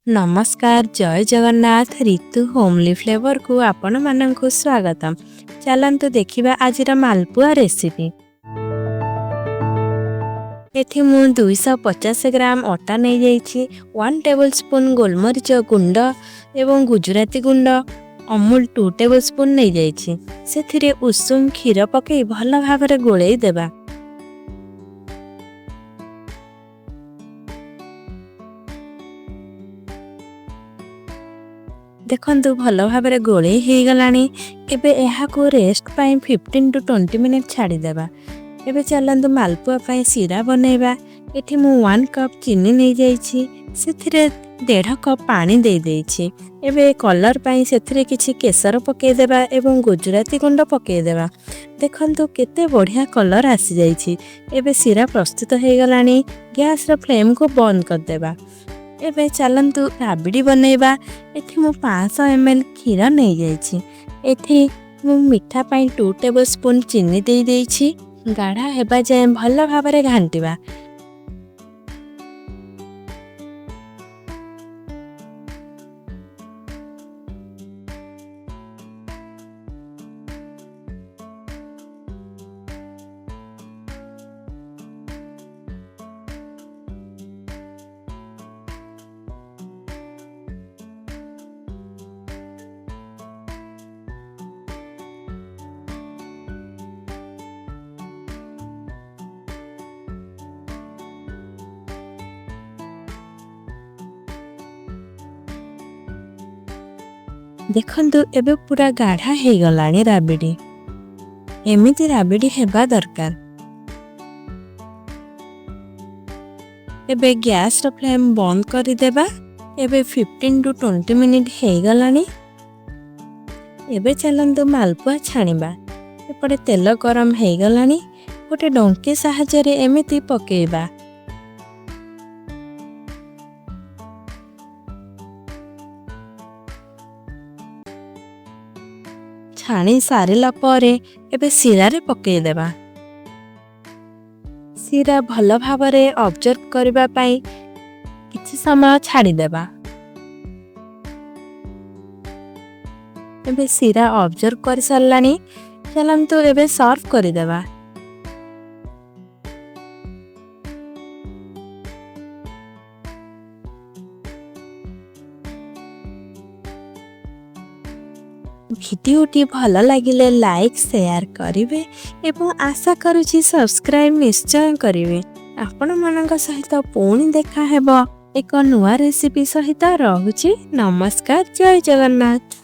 नमस्कार जय जगन्नाथ ऋतु homely flavour को आपण मानक स्वागतम। चलंतु देखिबा आजिर मालपुआ रेसिपी। एथि मु 250 ग्राम अटा नहीं जाइछि, 1 टेबल स्पून गोलमरीच गुंड एवं गुजराती गुंड अमूल 2 टेबल स्पून नहीं जाइछि। सेथिरे उषुम क्षीर पके भल भाबरे गोळेई देबा। देखंतु भल भाबरे गोळेई हे गलानी। एबे एहा को रेस्ट पाई 15 टू 20 मिनिट छाड़ी देबा। एबे चलंतु मालपुआ पाई सीरा बनेबा। एठी मु 1 कप चीनी नहीं जाइछि, सेथिरे 1.5 कप पानी दे देइछि। एबे कलर पाई सेथिरे किछि केसर पके देबा एवं गुजराती गुंड पके देबा। देखंतु केते बढ़िया कलर आसी जाइछि। एबे सीरा प्रस्तुत हे गलानी। गैस रो फ्लेम को बंद कर देबा। एबे चलंतु राबिडी बनेबा। एठी मु 500 ml क्षीर नहीं जाइछि। एठी मु मिठा पाई 2 टेबल स्पून चीनी दे देइछि। गाढ़ा हेबा जाय भल भाबरे घांटिबा। देखंतु एबे पूरा गाढ़ा हे गलानी राबिडी। एमिति राबिडी हेबा दरकार। एबे गैस रो फ्लेम बंद करि देबा। एबे 15 टू 20 मिनिट हे गलानी। एबे चलंतु मालपुआ छाणीबा। एपटे तेल गरम हे गलानी। गोटे डंकी सहायता रे एमिति पकेइबा। छाणी सारिला परे एबे सीरा रे पके देबा। सीरा भल भाबरे ऑब्जर्व करबा पई किछि समय छाड़ी देबा। एबे सीरा ऑब्जर्व कर सरलानी। चलंतु एबे सर्व करि देबा। भिडियोटी भल लागिले लाइक शेयर करिवे एवं आशा करुछि सब्सक्राइब निश्चय करिवे। आपण मानक सहित पुणी देखा हेबो एक नुआ रेसिपी सहित। रहुछि नमस्कार जय जगन्नाथ।